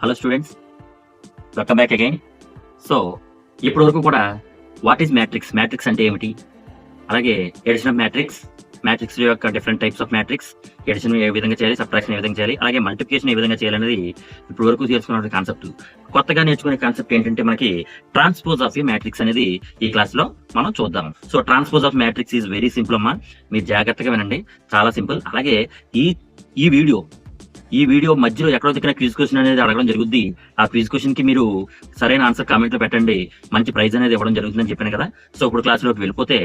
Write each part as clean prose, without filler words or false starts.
Hello students, welcome back again. So ఇప్పటి వరకు కూడా వాట్ ఈస్ మ్యాట్రిక్స్, మ్యాట్రిక్స్ అంటే ఏమిటి, అలాగే ఎడిషన్ ఆఫ్ మ్యాట్రిక్స్ యొక్క different types of matrix, addition ఏ విధంగా చేయాలి, సబ్ట్రాక్షన్ ఏ విధంగా చేయాలి, అలాగే మల్టిప్లికేషన్ ఏ విధంగా చేయాలనేది ఇప్పుడు వరకు తెలుసుకున్న కాన్సెప్ట్. కొత్తగా నేర్చుకునే కాన్సెప్ట్ ఏంటంటే మనకి ట్రాన్స్పోజ్ ఆఫ్ ఏ మ్యాట్రిక్స్ అనేది ఈ క్లాస్ లో మనం చూద్దాం. So transpose of matrix is very simple అమ్మా, మీరు జాగ్రత్తగా వినండి, చాలా సింపుల్. అలాగే ఈ వీడియో మధ్యలో ఎక్కడో దగ్గర క్విజ్ క్వశ్చన్ అనేది అడగడం జరుగుద్ది. ఆ క్విజ్ క్వశ్చన్ కి మీరు సరైన ఆన్సర్ కామెంట్ లో పెట్టండి, మంచి ప్రైజ్ అనేది ఇవ్వడం జరుగుతుందని చెప్పాను కదా. సో ఇప్పుడు క్లాస్ లోకి వెళ్ళిపోతే,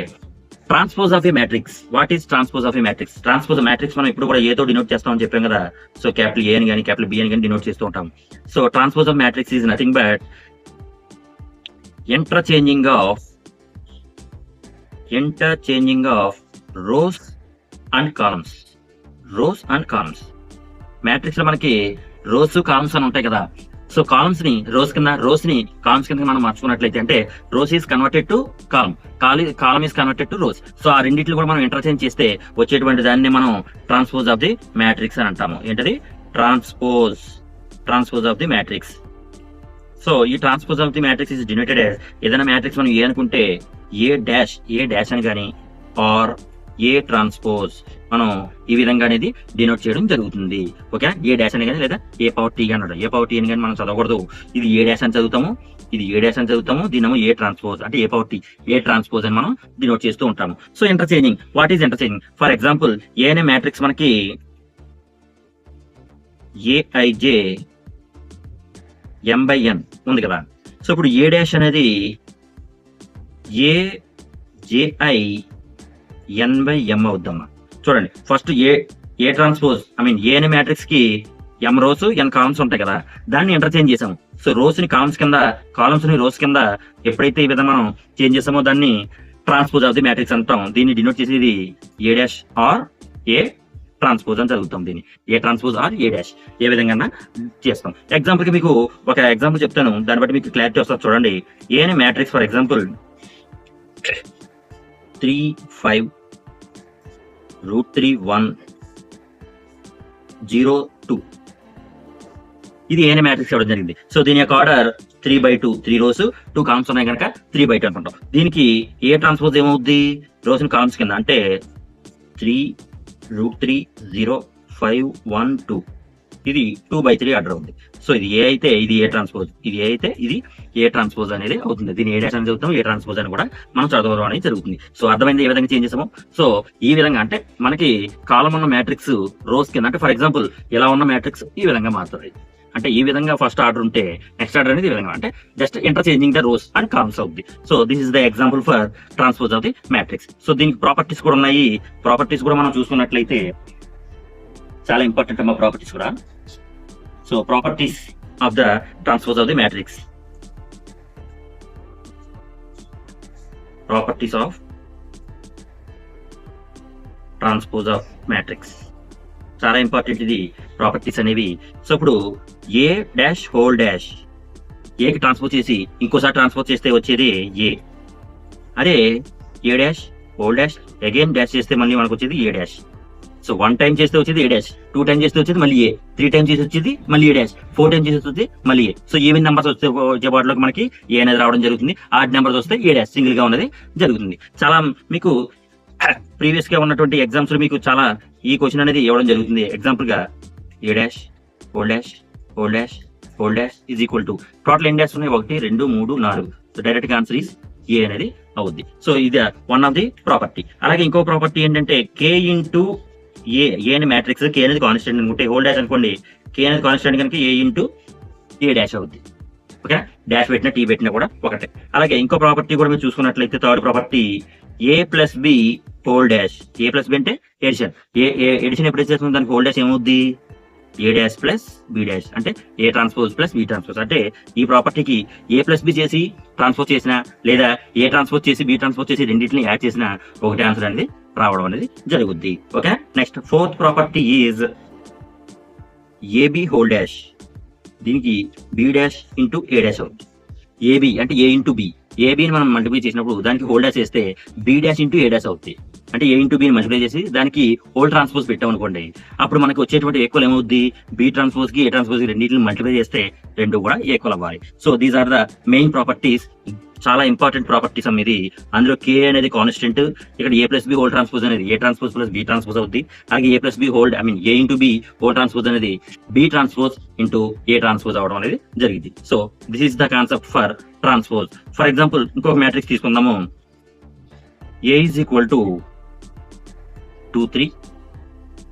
transpose of A matrix. What is transpose of A matrix? Transpose matrix మనం ఇప్పుడు కూడా ఏతో డినోట్ చేస్తామని చెప్పాం కదా. సో క్యాపిటల్ ఏ అని కానీ క్యాపిటల్ బి అని కానీ డినోట్ చేస్తూ ఉంటాం. So transpose of matrix is nothing but interchanging of rows and columns. Matrix లో మనకి రోస్ కాలమ్స్ అని ఉంటాయి కదా. సో కాలమ్స్ ని రోస్ కాలమ్స్ కింద మనం మార్చుకున్నట్లయితే, అంటే rows is converted to column is converted to rows. So ఆ రెండింటిని కూడా మనం ఇంటర్చేంజ్ చేస్తే వచ్చేటువంటి దాన్ని మనం ట్రాన్స్పోజ్ ఆఫ్ ది మ్యాట్రిక్స్ అని అంటాము. ఏంటది? Transpose of the matrix. So ఈ transpose of the matrix is denoted as, ఏదైనా మ్యాట్రిక్స్ మనం ఏ అనుకుంటే ఏ డాష్ అని కానీ, ఆర్ ఏ ట్రాన్స్పోజ్ మనం ఈ విధంగా అనేది డినోట్ చేయడం జరుగుతుంది. ఓకే, ఏ డాష్ అని కానీ లేదా ఏ పవర్ టీ అన్నాడు. ఏ పవర్ టీ అని కానీ మనం చదవకూడదు. ఇది ఏ డాష్ అని చదువుతాము, దీనిమో ఏ ట్రాన్స్పోజ్ అంటే A power T, A transpose అని మనం డినోట్ చేస్తూ ఉంటాము. So interchanging, what is interchanging? For example, A అనే మ్యాట్రిక్స్ మనకి ఏఐజే M/N ఉంది కదా. సో ఇప్పుడు ఏ డాష్ అనేది ఏజేఐ N/M అవుద్దమ్మా. చూడండి, ఫస్ట్ ఏ ట్రాన్స్పోజ్ ఏ అనే మ్యాట్రిక్స్ కి M రోస్ N కాలమ్స్ ఉంటాయి కదా, దాన్ని ఇంటర్చేంజ్ చేసాము. సో రోస్ ని కాలమ్స్ కింద, కాలమ్స్ ని రోస్ కింద ఎప్పుడైతే ఈ విధంగా మనం చేంజ్ చేసామో దాన్ని ట్రాన్స్పోజ్ ఆఫ్ ది మ్యాట్రిక్స్ అంటాం. దీన్ని డినోట్ చేసేది A dash or A transpose అని చదువుతాం. దీన్ని A transpose or A dash ఏ విధంగా చేస్తాం. ఎగ్జాంపుల్ కి మీకు ఒక ఎగ్జాంపుల్ చెప్తాను, దాన్ని బట్టి మీకు క్లారిటీ వస్తుంది. చూడండి, ఏ అనే మ్యాట్రిక్స్ ఫర్ ఎగ్జాంపుల్ 3 5 √3 1 0 2 ఇది ఏ అనే మ్యాట్రిక్స్ ఇవ్వడం జరిగింది. సో దీని యొక్క ఆర్డర్ 3/2, 3 రోస్ 2 కాలమ్స్ ఉన్నాయి కనుక 3/2 అనుకుంటాం. దీనికి ఏ ట్రాన్స్పోజ్ ఏమవుద్ది? రోస్ ని కాలమ్స్ కింద అంటే 3 √3 0 5 1 2 ఇది 2/3 ఆర్డర్ ఉంది. సో ఇది ఏ అయితే ఇది ఏ ట్రాన్స్పోజ్, ఇది ఏ అయితే ఇది ఏ ట్రాన్స్పోజ్ అనేది అవుతుంది. దీన్ని ఏ డాష్ అని చదువుతాం, ఏ ట్రాన్స్పోజ్ అని కూడా మనం చదవడం అనేది జరుగుతుంది. సో అర్థమైంది ఏ విధంగా చేంజ్ చేసాము. సో ఈ విధంగా అంటే మనకి కాలం ఉన్న మ్యాట్రిక్స్ రోస్ కింద, అంటే ఫర్ ఎగ్జాంపుల్ ఇలా ఉన్న మ్యాట్రిక్స్ ఈ విధంగా మారుతుంది. అంటే ఈ విధంగా ఫస్ట్ ఆర్డర్ ఉంటే నెక్స్ట్ ఆర్డర్ అనేది ఈ విధంగా, అంటే just interchanging the rows and columns అవుతుంది. So this is the example for transpose of the matrix. So దీనికి ప్రాపర్టీస్ కూడా ఉన్నాయి. ప్రాపర్టీస్ కూడా మనం చూసుకున్నట్లయితే చాలా ఇంపార్టెంట్ అమ్మా ప్రాపర్టీస్ కూడా. So properties of the transpose of the matrix. Properties of transpose of matrix చాలా ఇంపార్టెంట్ ఇది ప్రాపర్టీస్ అనేవి. సో ఇప్పుడు ఏ డాష్ హోల్ డాష్, ఏకి ట్రాన్స్పోజ్ చేసి ఇంకోసారి ట్రాన్స్పోజ్ చేస్తే వచ్చేది ఏ. అదే A dash whole dash again dash చేస్తే మళ్ళీ మనకు వచ్చేది ఏ డాష్. సో 1 టైం చేస్తే వచ్చేది ఏ డాష్, 2 టైం చేస్తే వచ్చేది మళ్ళీ ఏ, 3 టైం చేసి వచ్చేది మళ్ళీ ఏ డాష్, 4 టైం చేసి వచ్చేది మళ్ళీ ఏ. సో ఈవెన్ నెంబర్స్ వచ్చే వాటిలోకి మనకి ఏ అనేది రావడం జరుగుతుంది. ఆడ్ నెంబర్స్ వస్తే ఏ డాష్ సింగిల్ గా ఉన్నది జరుగుతుంది. చాలా మీకు ప్రీవియస్ గా ఉన్నటువంటి ఎగ్జామ్స్ లో మీకు చాలా ఈ క్వశ్చన్ అనేది ఇవ్వడం జరుగుతుంది. ఎగ్జాంపుల్ గా A dash whole dash whole dash whole dash is equal to total N dash ఉన్నాయి 1 2 3 4. సో డైరెక్ట్ గా ఆన్సర్ ఈస్ ఏ అనేది అవుద్ది. సో ఇది వన్ ఆఫ్ ది ప్రాపర్టీ. అలాగే ఇంకో ప్రాపర్టీ ఏంటంటే కే ఇంటూ ఏ అనే మ్యాట్రిక్స్, కే అనేది కాన్స్టెంట్ అనుకుంటే, హోల్ డాష్ అనుకోండి, కే అనేది కాన్స్టెంట్ కనుక ఏ ఇంటూ ఏ డాష్ అవుద్ది. ఓకే, డాష్ పెట్టినా టీ పెట్టినా కూడా ఒకటే. అలాగే ఇంకో ప్రాపర్టీ కూడా మీరు చూసుకున్నట్లయితే third property A plus B whole dash. A plus B అంటే ఎడిషన్. ఎడిషన్ ఎప్పుడు చేస్తుంది, దానికి హోల్ డాష్ ఏమవుద్ది? A dash plus B dash అంటే A transpose plus B transpose. అంటే ఈ ప్రాపర్టీకి ఏ ప్లస్ బి చేసి ట్రాన్స్పోజ్ చేసినా, లేదా ఏ ట్రాన్స్పోజ్ చేసి బి ట్రాన్స్పోజ్ చేసి రెండింటిని యాడ్ చేసినా ఒకటే ఆన్సర్ అనేది రావడం అనేది జరుగుద్ది. Okay, next fourth property is AB whole dash. దీనికి B dash into A dash అవుతుంది. ఏబి అంటే ఏ ఇంటూ బి, ఏబిని మనం మల్టిప్లై చేసినప్పుడు దానికి హోల్ డాష్ చేస్తే B dash into A dash అవుతుంది. అంటే ఏ ఇంటూ బిని మల్టిప్లై చేసి దానికి హోల్ ట్రాన్స్పోజ్ పెట్టాం అనుకోండి, అప్పుడు మనకి వచ్చేటువంటి ఈక్వల్ ఏమవుద్ది, బి ట్రాన్స్పోజ్ కి ఏ ట్రాన్స్పోజ్ కి రెండింటిని మల్టిప్లై చేస్తే రెండు కూడా ఈక్వల్ అవ్వాలి. So these are the main properties, చాలా ఇంపార్టెంట్ ప్రాపర్టీస్ అనేది. అందులో కే అనేది కాన్స్టెంట్, ఇక్కడ A plus B whole transpose అనేది A transpose plus B transpose అవుద్ది. అలాగే A plus B whole A into B whole transpose అనేది B transpose into A transpose అవడం అనేది జరిగింది. So this is the concept for transpose. For example ఇంకొక matrix తీసుకుందాము. A is equal to 2 3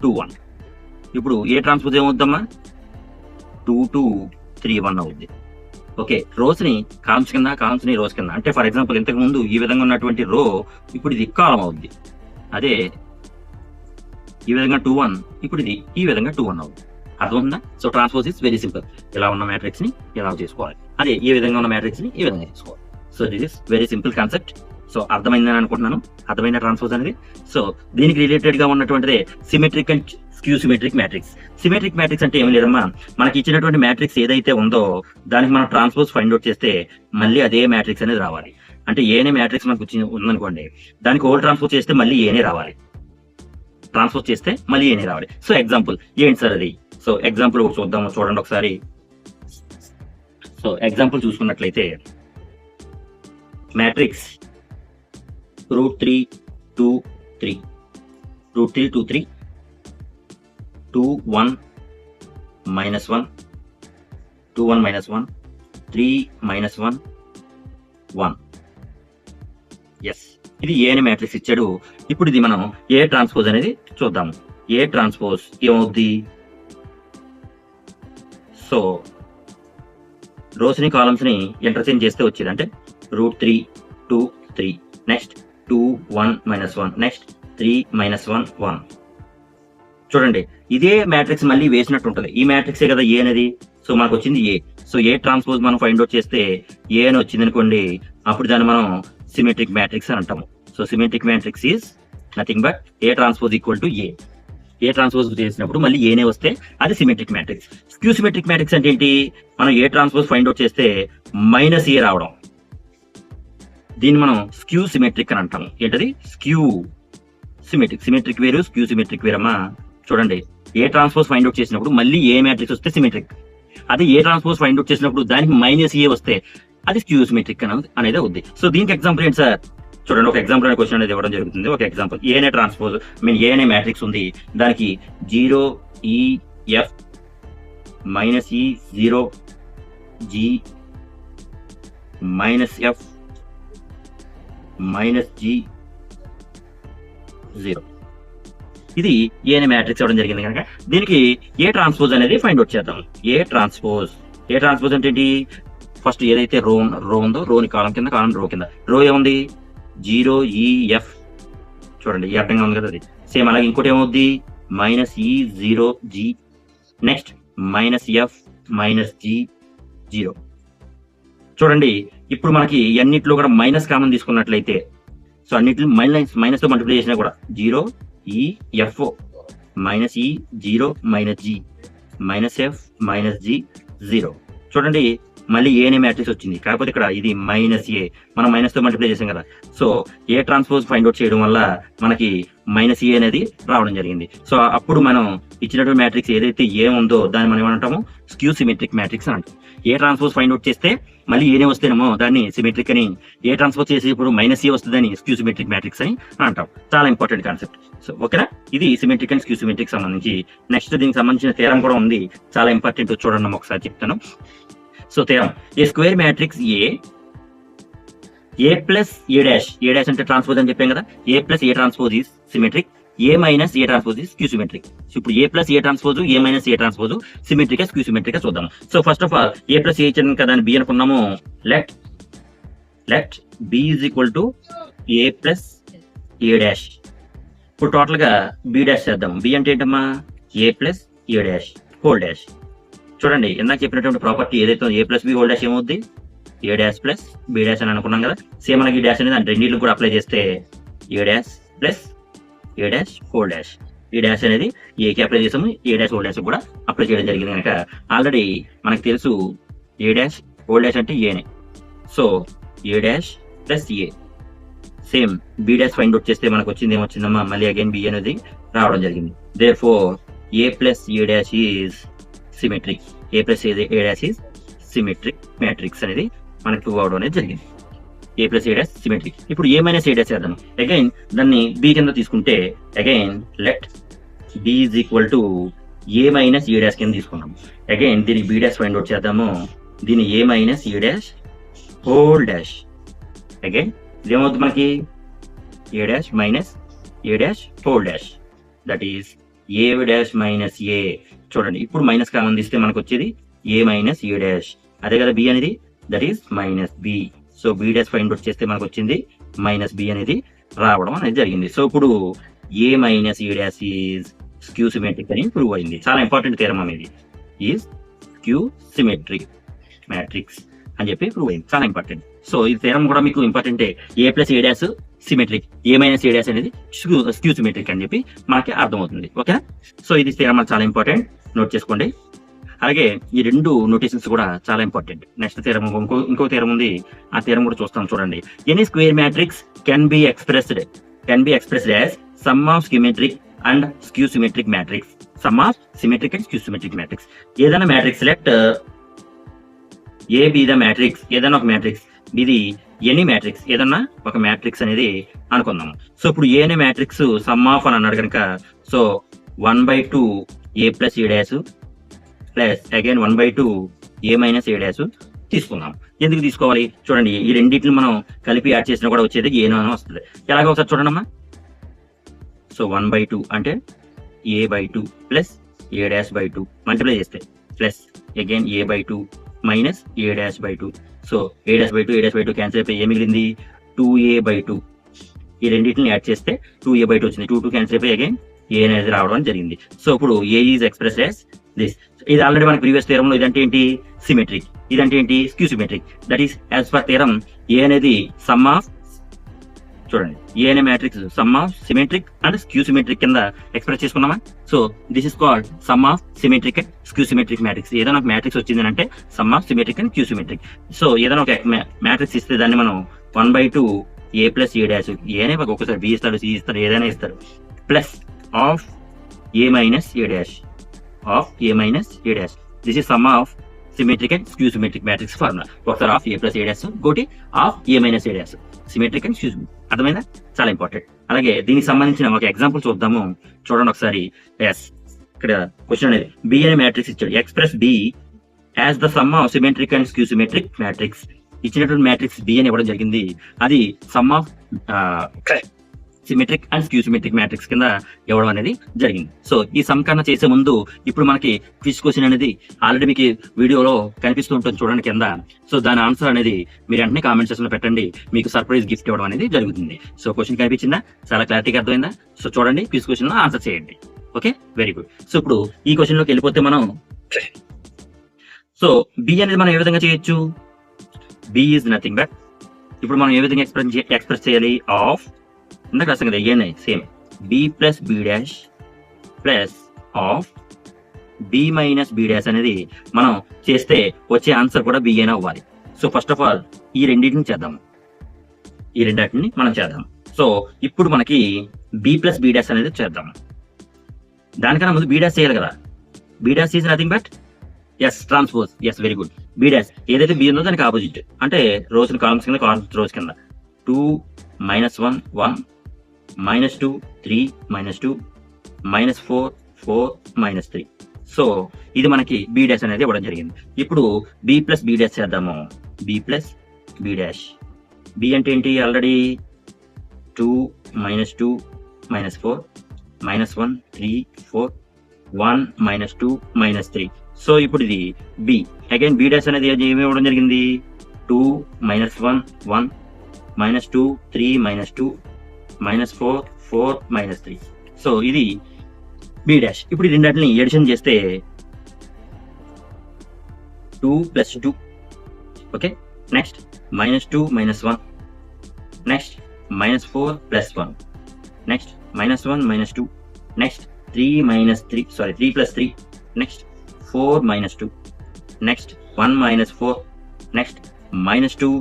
2 1. ఇప్పుడు A transpose ఏమవుద్దమ్మా, 2 2 3 1 అవుద్ది. ఓకే, రోస్ ని columns కింద, కాలమ్స్ ని రోస్ కింద. అంటే ఫర్ ఎగ్జాంపుల్ ఇంతకు ముందు ఈ విధంగా ఉన్నటువంటి రో ఇప్పుడు ఇది కాలం అవుద్ది. అదే ఈ విధంగా 2 1, ఇప్పుడు ఇది ఈ విధంగా 2 1 అవుద్ది. అర్థమవుతుందా? So transpose is very simple. ఇలా ఉన్న మ్యాట్రిక్స్ ని ఎలా చేసుకోవాలి, అదే ఈ విధంగా ఉన్న మ్యాట్రిక్స్ ని ఈ విధంగా చేసుకోవాలి. So this is very simple concept. So అర్థమైందని అనుకుంటున్నాను, అర్థమైన ట్రాన్స్పోజ్ అనేది. సో దీనికి రిలేటెడ్ గా ఉన్నటువంటిదే symmetric and skew symmetric matrix. Symmetric matrix అంటే ఏమి లేదమ్మా, మనకి ఇచ్చినటువంటి మ్యాట్రిక్స్ ఏదైతే ఉందో దానికి మనం ట్రాన్స్పోజ్ ఫైండ్ అవుట్ చేస్తే మళ్ళీ అదే మ్యాట్రిక్స్ అనేది రావాలి. అంటే ఏనే మ్యాట్రిక్స్ మనకు ఉందనుకోండి, దానికి హోల్ ట్రాన్స్పోజ్ చేస్తే మళ్ళీ ఏనే రావాలి, ట్రాన్స్పోజ్ చేస్తే మళ్ళీ ఏనే రావాలి. సో ఎగ్జాంపుల్ ఏంటి సార్ అది? సో ఎగ్జాంపుల్ చూద్దాము, చూడండి ఒకసారి. సో ఎగ్జాంపుల్ చూసుకున్నట్లయితే మ్యాట్రిక్స్ √3 2 3 √3 2 3 2 1 -1 2 1 -1 3 -1 1. ఎస్, ఇది ఏ అనే మ్యాట్రిక్స్ ఇచ్చాడు. ఇప్పుడు ఇది మనం ఏ ట్రాన్స్పోజ్ అనేది చూద్దాము. ఏ ట్రాన్స్పోజ్ ఏమవుద్ది? సో రోస్ ని కాలమ్స్ ని ఇంటర్చేంజ్ చేస్తే వచ్చేది అంటే √3 2 3 నెక్స్ట్ 2 1 -1 నెక్స్ట్ 3 -1 1. చూడండి, ఇదే మ్యాట్రిక్స్ మళ్ళీ వేసినట్టు ఉంటుంది. ఈ మ్యాట్రిక్సే కదా ఏ అనేది. సో మనకు వచ్చింది ఏ. సో ఏ ట్రాన్స్పోజ్ మనం ఫైండ్ అవుట్ చేస్తే ఏ అని వచ్చింది అనుకోండి, అప్పుడు దాన్ని మనం సిమెట్రిక్ మ్యాట్రిక్స్ అని అంటాము. So symmetric matrix is nothing but A transpose equal to A. A transpose చేసినప్పుడు మళ్ళీ ఏనే వస్తే అది symmetric matrix. Skew symmetric matrix అంటే ఏంటి? మనం ఏ ట్రాన్స్పోజ్ ఫైండ్ అవుట్ చేస్తే -ఏ రావడం, దీన్ని మనం స్క్యూ సిమెట్రిక్ అని అంటాము. ఏంటది? Skew symmetric. సిమెట్రిక్ వేరు, స్క్యూ సిమెట్రిక్ వేరమ్మా. చూడండి, ఏ ట్రాన్స్పోజ్ ఫైండ్ అవుట్ చేసినప్పుడు మళ్ళీ ఏ మ్యాట్రిక్స్ వస్తే సిమెట్రిక్, అదే ఏ ట్రాన్స్పోజ్ ఫైండ్ అవుట్ చేసినప్పుడు దానికి -ఏ వస్తే అది స్క్యూ సిమెట్రిక్ అనేది అవుద్ది. సో దీనికి ఎగ్జాంపుల్ ఏంటి సార్? చూడండి, ఒక ఎగ్జాంపుల్ అనే క్వశ్చన్ అనేది ఇవ్వడం జరుగుతుంది. ఒక ఎగ్జాంపుల్, ఏ అనే ట్రాన్స్పోజ్ ఏ అనే మ్యాట్రిక్స్ ఉంది, దానికి 0 E F -E 0 G -F -G 0. ఇది ఏ అనే మ్యాట్రిక్స్ ఇవ్వడం జరిగింది కనుక దీనికి ఏ ట్రాన్స్పోజ్ అనేది ఫైండ్ అవుట్ చేద్దాం. ఏ ట్రాన్స్పోజ్ అంటే ఏంటి? ఫస్ట్ ఏదైతే రో ఉందో, రోని కాలం కింద, కాలం రో కింద. రో ఏముంది? 0 E F. చూడండి, ఈ అర్థంగా ఉంది కదా అది. సేమ్ అలాగే ఇంకోటి ఏమవుద్ది? -E 0 G next -F -G 0. చూడండి, ఇప్పుడు మనకి అన్నిట్లో కూడా మైనస్ కామన్ తీసుకున్నట్లయితే, సో అన్నిట్లో మైనస్ తో మల్టిప్లై చేసినా కూడా 0 E F -E 0 -G -F -G 0. చూడండి, మళ్ళీ ఏ అనే మ్యాట్రిక్స్ వచ్చింది, కాకపోతే ఇక్కడ ఇది -ఏ, మనం మైనస్ తో మల్టిప్లై చేసాం కదా. So A transpose find out చేయడం వల్ల మనకి -ఏ అనేది రావడం జరిగింది. సో అప్పుడు మనం ఇచ్చినటువంటి మ్యాట్రిక్స్ ఏదైతే ఏ ఉందో దాన్ని మనం ఏమంటాము? స్క్యూ సిమెట్రిక్ మ్యాట్రిక్స్ అని అంటాం. ఏ ట్రాన్స్పోజ్ ఫైండ్ అవుట్ చేస్తే మళ్ళీ ఏనే వస్తేనేమో దాన్ని సిమెట్రిక్ అని, ఏ ట్రాన్స్పోజ్ చేసి ఇప్పుడు -ఏ వస్తుందని స్క్యూ సిమెట్రిక్ మ్యాట్రిక్స్ అని అంటాం. చాలా ఇంపార్టెంట్ కాన్సెప్ట్. సో ఓకేనా, ఇది సిమెట్రిక్ అండ్ స్క్యూ సిమెట్రిక్ సంబంధించి. నెక్స్ట్ దీనికి సంబంధించిన థీరం కూడా ఉంది, చాలా ఇంపార్టెంట్. చూడండి, ఒకసారి చెప్తాను. So theorem, A square matrix A plus A dash అంటే ట్రాన్స్పోజ్ అని చెప్పాం కదా. A plus A transpose is symmetric, A minus A transpose is skew symmetric. So ఇప్పుడు A plus A transpose, A minus A transpose symmetric, skew symmetric చూద్దాం. So first of all A plus A ఇచ్చాను కదా అని B అనుకున్నాము. Let B is equal to A plus A dash. ఇప్పుడు total గా B dash చేద్దాం. B అంటే ఏంటమ్మా? ఏ plus A dash whole dash. చూడండి, ఇందాక చెప్పినటువంటి ప్రాపర్టీ ఏదైతే ఏ ప్లస్ బి హోల్ డాష్ ఏమవుద్ది? A dash plus B dash అని అనుకున్నాం కదా. సేమ్ మనకి ఈ డాష్ అనేది అంటే రెండింటికి కూడా అప్లై చేస్తే ఏ dash plus A dash whole dash. ఈ డాష్ అనేది ఏకి అప్లై చేసాము, ఏ డాష్ హోల్ డాష్ కూడా అప్లై చేయడం జరిగింది కనుక ఆల్రెడీ మనకు తెలుసు ఏ డాష్ హోల్ డాష్ అంటే ఏనే. So A dash plus A same B dash find out చేస్తే మనకు వచ్చింది ఏమొచ్చిందమ్మా, మళ్ళీ అగైన్ బి అనేది రావడం జరిగింది. Therefore A plus A dash is symmetric. A plus A dash is symmetric matrix అనేది మనకు ప్రూవ్ అవడం అనేది జరిగింది. A plus A dash symmetric. ఇప్పుడు ఏ మైనస్ ఏ డాష్ చేద్దాం. అగైన్ దాన్ని బి కింద తీసుకుంటే again let B is equal to A minus A dash కింద తీసుకున్నాం. అగైన్ దీన్ని బి డాష్ ఫైండ్ అవుట్ చేద్దాము. దీన్ని A minus A dash whole dash. Again ఇదేమవుతుంది మనకి A dash minus A dash whole dash, that is A dash minus A. చూడండి ఇప్పుడు minus common తీస్తే మనకు వచ్చేది ఏ మైనస్ ఏ డాష్. అదే కదా బి అనేది, that is minus B. So B dash find out చేస్తే మనకు వచ్చింది మైనస్ బి అనేది రావడం అనేది జరిగింది. సో ఇప్పుడు A minus A dash is skew symmetric అని ప్రూవ్ అయింది. చాలా ఇంపార్టెంట్ థీరం అనేది, ఈజ్ స్క్యూ సిమెట్రిక్ మ్యాట్రిక్స్ అని చెప్పి ప్రూవ్ అయింది. చాలా ఇంపార్టెంట్. సో ఈ థీరం కూడా మీకు ఇంపార్టెంటే. ఏ plus A dash symmetric, A minus A dash అనేది స్క్యూ సిమెట్రిక్ అని చెప్పి మనకి అర్థమవుతుంది. ఓకేనా? సో ఇది థీరం చాలా ఇంపార్టెంట్, నోట్ చేసుకోండి. అలాగే ఈ రెండు నోటేషన్స్ కూడా చాలా ఇంపార్టెంట్. నెక్స్ట్ థీరం ఇంకో థీరం ఉంది, ఆ థీరం కూడా చూస్తాం. చూడండి, any square matrix can be expressed as sum of symmetric and skew symmetric matrix. Sum of symmetric and skew symmetric matrix. ఏదైనా matrix select A B the matrix, ఏదైనా ఒక matrix, ఇది ఎనీ మ్యాట్రిక్స్, ఏదన్నా ఒక matrix అనేది అనుకుందాం. So ఇప్పుడు ఏ అనే మ్యాట్రిక్స్ సమ్ ఆఫ్ అని అన్నాడు కనుక, so 1/2 A plus A dash plus again 1/2 A minus A dash తీసుకుందాం. ఎందుకు తీసుకోవాలి? చూడండి, ఈ రెండింటిని మనం కలిపి యాడ్ చేసినా కూడా వచ్చేది ఏనో అని వస్తుంది. ఎలాగో ఒకసారి చూడండి అమ్మా. సో 1/2 అంటే a/2 plus A dash by 2 multiply చేస్తే plus again a/2 minus A dash by 2. So A dash by 2 cancel అయిపోయి ఏ మిగిలింది 2a/2. ఈ రెండింటిని యాడ్ చేస్తే 2a/2 వచ్చింది. 2 క్యాన్సిల్ అయిపోయి అగైన్ ఏ అనేది రావడం జరిగింది. సో ఇప్పుడు A is express as this. ఇది ఆల్రెడీ మన ప్రీవియస్ థీరంలో ఇదంటే ఏంటి సిమెట్రిక్, ఇదంటే ఏంటి skew symmetric. That is as per theorem A అనేది సమ్ ఆఫ్, చూడండి ఏ అనే matrix sum of symmetric and skew symmetric కింద ఎక్స్ప్రెస్ చేసుకున్నామా. So this is called sum of symmetric and skew symmetric matrix. ఏదైనా ఒక matrix వచ్చింది అంటే sum of symmetric and skew symmetric. So ఏదైనా ఒక మ్యాట్రిక్స్ ఇస్తే దాన్ని మనం 1/2 ఏ ప్లస్ ఏ డాష్, ఏనే ఒక్కొక్కసారి బి ఇస్తాడు, సి ఇస్తాడు, ఏదైనా ఇస్తారు, plus of A minus A dash, of A minus A dash. This is sum of symmetric and skew symmetric matrix formula. ఒకసారి of A plus A dash, ఇంకోటి of A minus A dash. Symmetric and skew. అర్థమైందా? చాలా important. అలాగే దీనికి సంబంధించిన ఒక example చూద్దాము. చూడండి ఒకసారి. ఎస్, ఇక్కడ క్వశ్చన్ అనేది బి అనే మ్యాట్రిక్స్ ఇచ్చాడు. Express be as the sum of symmetric and skew symmetric matrix. ఇచ్చినటువంటి మ్యాట్రిక్స్ బి అని ఇవ్వడం జరిగింది. అది some of symmetric and skew symmetric matrix కింద ఇవ్వడం అనేది జరిగింది. సో ఈ సమ్ కన్నా చేసే ముందు ఇప్పుడు మనకి క్విజ్ క్వశ్చన్ అనేది ఆల్రెడీ మీకు వీడియోలో కనిపిస్తూ ఉంటుంది చూడండి కింద. సో దాని ఆన్సర్ అనేది మీరు వెంటనే కామెంట్ సెక్షన్ లో పెట్టండి, మీకు సర్ప్రైజ్ గిఫ్ట్ ఇవ్వడం అనేది జరుగుతుంది. సో క్వశ్చన్ కనిపించిందా? చాలా క్లారిటీగా అర్థమైందా? సో చూడండి, క్విజ్ క్వశ్చన్ లో ఆన్సర్ చేయండి. Okay, very good. సో ఇప్పుడు ఈ క్వశ్చన్ లోకి వెళ్ళిపోతే మనం, సో బి అనేది మనం ఏ విధంగా చేయొచ్చు? బి ఈజ్ నథింగ్ బట్, ఇప్పుడు మనం ఏ విధంగా ఎక్స్ప్రెస్ చేయాలి? ఆఫ్ ఇందాక రాస్తాం కదా ఏనే, same B plus B dash plus of B minus B dash అనేది మనం చేస్తే వచ్చే ఆన్సర్ కూడా బి అయినా అవ్వాలి. సో ఫస్ట్ ఆఫ్ ఆల్ ఈ రెండింటిని చేద్దాం, ఈ రెండింటిని మనం చేద్దాం. సో ఇప్పుడు మనకి బి ప్లస్ బి డాష్ అనేది చేద్దాం. దానికన్నా ముందు బి డాష్ చేయాలి కదా. B dash is nothing but S transpose. Yes, very good. B dash ఏదైతే బి ఉందో దానికి ఆపోజిట్, అంటే రోస్ కాలమ్స్ కింద, కాలమ్స్ రోస్ కింద. 2 - 1 1 -2 3 -2 -4 4 -3. సో ఇది మనకి బి డాష్ అనేది ఇవ్వడం జరిగింది. ఇప్పుడు బి ప్లస్ బి డాష్ చేద్దాము. B plus B dash. B అంటే ఏంటి? ఆల్రెడీ 2 -2 -4 -1 3 4 1 -2 -3. సో ఇప్పుడు ఇది బి. అగైన్ బి డాష్ అనేది ఏమి ఇవ్వడం జరిగింది? 2 - 1 1 -2 3 -2 -4 4 -3. సో ఇది బి డాష్. ఇప్పుడు ఈ రెండింటిని ఎడిషన్ చేస్తే 2 + 2. Okay, next -2 - 1, next -4 + 1, next -1 - 2, next 3 + 3, next 4 - 2, next 1 - 4, next -2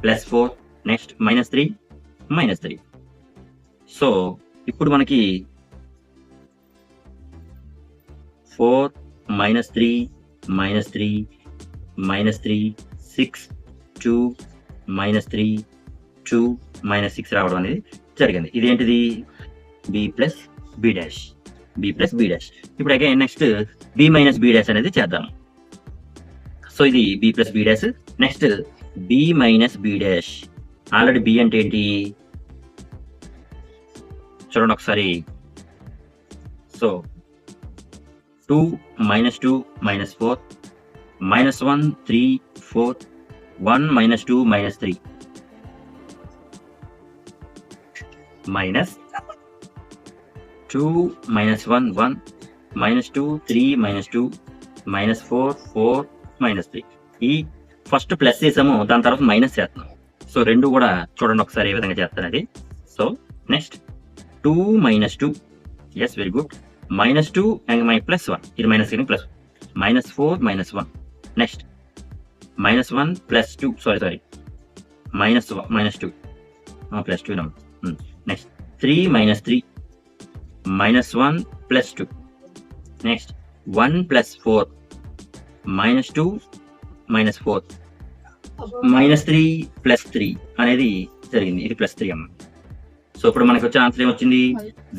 + 4, next -3 -3. So ఇప్పుడు మనకి 4 -3 -3 -3 6 2 -3 2 -6 రావడం అనేది జరిగింది. ఇదేంటిది b plus b dash, b plus b dash. ఇప్పుడు again next b minus b dash అనేది చేద్దాం. సో ఇది b plus b dash. Next b minus b dash. Already b అంటే ఏంటి చూడండి ఒకసారి. So 2 -2 -4 -1 3 4 1 -2 -3 minus 2 -1 1 -2 3 -2 -4 4 -3. ఈ ఫస్ట్ ప్లస్ చేసాము, దాని తర్వాత మైనస్ చేస్తున్నాం. సో రెండు కూడా చూడండి ఒకసారి ఏ విధంగా చేస్తానది. So next 2 -2 yes very good -2 and +1 ఇది minus plus -4 -1 next -1 +2 sorry -2 +2 next 3 -3 -1 +2 next 1 +4 -2 -4 -3 +3 అనేది జరిగింది. ఇది +3 అమ్మ. సో ఇప్పుడు మనకి వచ్చే ఆన్సర్ ఏమొచ్చింది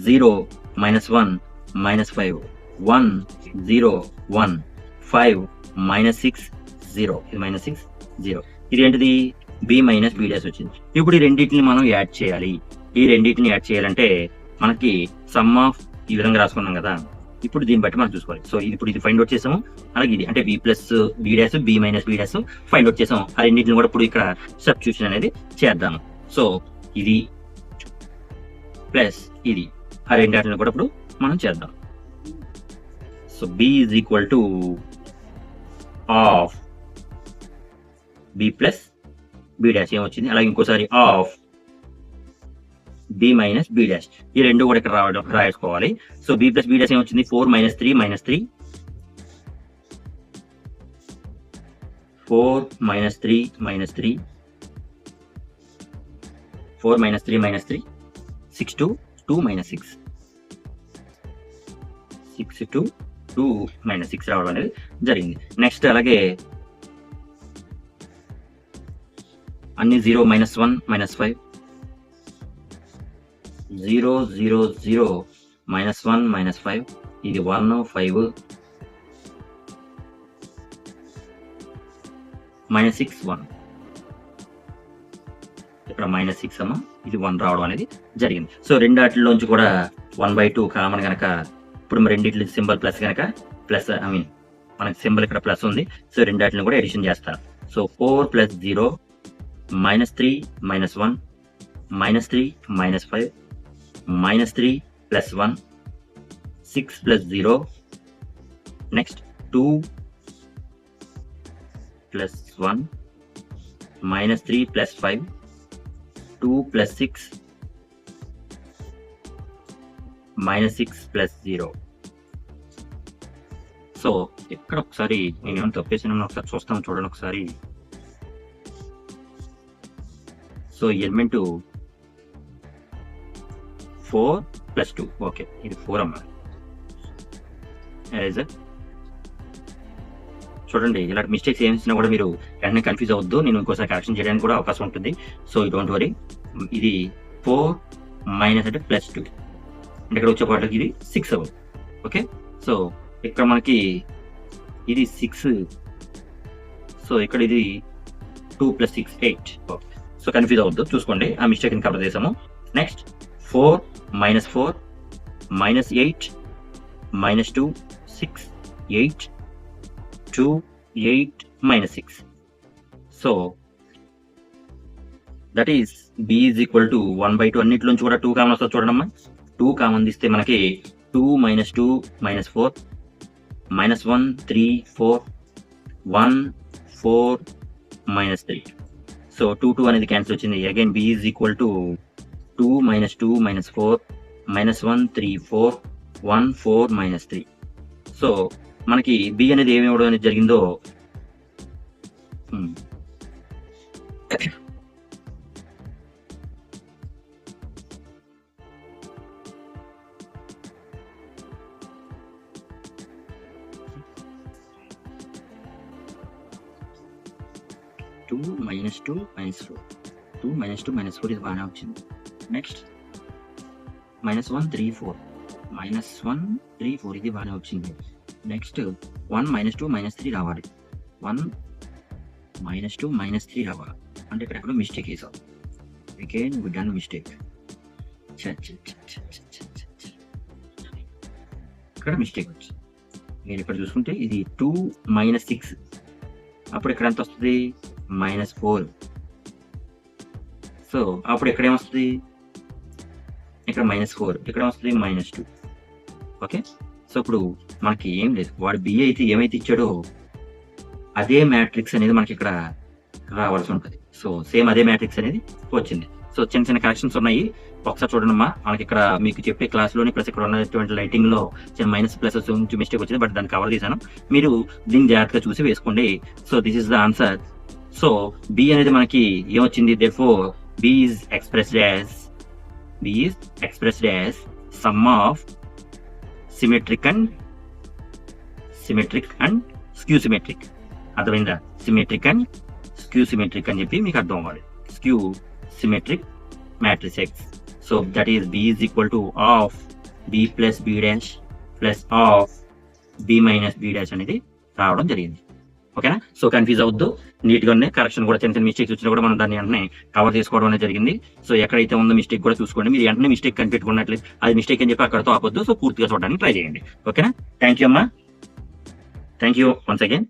0 -1 -5 1 0 1 5 -6 0 ఇది -6 0. ఇది ఏంటిది b మైనస్ b డాష్ వచ్చింది. ఇప్పుడు ఈ రెండింటిని మనం యాడ్ చేయాలి. ఈ రెండింటిని యాడ్ చేయాలంటే మనకి సమ్ ఆఫ్ ఈ విధంగా రాసుకున్నాం కదా. ఇప్పుడు దీన్ని బట్టి మనం చూసుకోవాలి. సో ఇప్పుడు ఇది ఫైండ్ అవుట్ చేసాము, అలాగే ఇది అంటే b plus b dash b minus b dash find out చేసాము. ఆ రెండింటిని కూడా ఇప్పుడు ఇక్కడ సబ్స్టిట్యూషన్ అనేది చేద్దాము. సో ఇది ప్లస్ ఇది ఆ రెండింటిని కూడా ఇప్పుడు మనం చేద్దాం. So b is equal to of b plus b dash ఏమొచ్చింది, అలాగే ఇంకోసారి of b minus b dash. ఈ రెండు కూడా ఇక్కడ రాసుకోవాలి. So b plus b dash ఏమొచ్చింది 4 -3 -3 4 -3 -3 4 -3 -3 6 2 2 -6 6 2 2 -6 రావడం అనేది జరిగింది. నెక్స్ట్ అలాగే అన్ని 0 -1 -5 0 0 0 -1 -5 ఇది 1 5 -6 1 ఇక్కడ -6 అమ్మ, ఇది 1 రావడం అనేది జరిగింది. సో రెండాటిలోంచి కూడా 1/2 కామన్ కనుక ఇప్పుడు రెండింటి సింబల్ ప్లస్ కనుక ప్లస్ మనకి సింబల్ ఇక్కడ ప్లస్ ఉంది. సో రెండాటిని కూడా ఎడిషన్ చేస్తారు. So 4 + 0 -3 -1 -3 -5 -3 + 1 6 + 0 next 2 + 1 -3 + 5 2 + 6 -6 + 0. సో ఇక్కడ ఒకసారి నేను ఏమైనా తప్పేసాను ఒకసారి చూస్తాను, చూడండి ఒకసారి. సో ఎలిమెంట్ 4 + 2 ఓకే ఇది 4 అమ్మ. చూడండి ఇలాంటి మిస్టేక్స్ ఏమి ఇచ్చినా కూడా మీరు వెంటనే కన్ఫ్యూజ్ అవ్వద్దు. నేను ఇంకోసారి కరెక్షన్ చేయడానికి కూడా అవకాశం ఉంటుంది. So you don't worry. ఇది 4 మైనస్ అంటే +2 అంటే ఇక్కడ వచ్చేపాటికి ఇది 6 అవ్వదు. ఓకే సో ఇక్కడ మనకి ఇది 6. సో ఇక్కడ ఇది 2 + 6 8. ఓకే సో కన్ఫ్యూజ్ అవ్వద్దు, చూసుకోండి ఆ మిస్టేక్ని కవర్ చేసాము. Next 4 -4 -8 -2 6 8 2 8 -6. So that is b is equal to 1/2. అన్నింటిలోంచి కూడా 2 కామన్ వస్తుంది చూడమ్మా. 2 కామన్ తీస్తే మనకి 2 -2 -4 -1 3 4 1 4 -3. సో 2 2 అనేది క్యాన్సిల్ వచ్చింది. Again b is equal to 2 -2 -4 -1 3 4 1 4 -3. So మనకి b అనేది ఏమి ఇవ్వడం అనేది జరిగిందో 2 -2 -4 2 -2 -4 ఇది బాగానే వచ్చింది. నెక్స్ట్ -1 3 4 -1 3 4 ఇది బాగానే వచ్చింది. నెక్స్ట్ 1 -2 -3 రావాలి. 1 -2 -3 రావాలి. అంటే ఇక్కడ ఎక్కడో మిస్టేక్ వేసాం. Again we done mistake. ఇక్కడ మిస్టేక్ వచ్చింది. మీరు ఇక్కడ చూసుకుంటే ఇది 2 -6 అప్పుడు ఇక్కడ ఎంత వస్తుంది -4. సో అప్పుడు ఇక్కడ ఏమొస్తుంది ఇక్కడ -4 ఇక్కడ వస్తుంది -2. ఓకే, సో ఇప్పుడు మనకి ఏం లేదు, వాడు బి అయితే ఏమైతే ఇచ్చాడో అదే మ్యాట్రిక్స్ అనేది మనకి ఇక్కడ రావాల్సి ఉంటుంది. సో సేమ్ అదే మ్యాట్రిక్స్ అనేది వచ్చింది. సో చిన్న చిన్న కరెక్షన్స్ ఉన్నాయి, ఒకసారి చూడండి అమ్మా. మనకి ఇక్కడ మీకు చెప్పే క్లాస్లోని ప్లస్ ఇక్కడ ఉన్నటువంటి లైటింగ్ లో చిన్న మైనస్ ప్లస్ కొంచెం మిస్టేక్ వచ్చింది, బట్ దాన్ని కవర్ చేశాను. మీరు దీన్ని జాగ్రత్తగా చూసి వేసుకోండి. So this is the answer. So B అనేది మనకి ఏమొచ్చింది, therefore b is expressed as sum of symmetric and skew symmetric. అర్థమైందా? సిమెట్రిక్ అండ్ స్క్యూ సిమెట్రిక్ అని చెప్పి మీకు అర్థం అవ్వాలి. Skew symmetric matrix X. So that is b is equal to of b plus b dash plus of b minus b dash అనేది రావడం జరిగింది. ఓకేనా? సో కన్ఫ్యూజ్ అవద్దు, నీట్ గా ఉన్నాయి. కరెక్షన్ కూడా చిన్న చిన్న మిస్టేక్స్ వచ్చినా కూడా మనం దాన్ని వెంటనే కవర్ చేసుకోవడం అనేది జరిగింది. సో ఎక్కడైతే ఉందో మిస్టేక్ కూడా చూసుకోండి. మీరు వెంటనే మిస్టేక్ కనిపెట్టుకున్నట్లయితే అది మిస్టేక్ అని చెప్పి అక్కడతో ఆపొద్దు. సో పూర్తిగా చూడడానికి ట్రై చేయండి. ఓకేనా? థ్యాంక్ యూ అమ్మా. Thank you once again.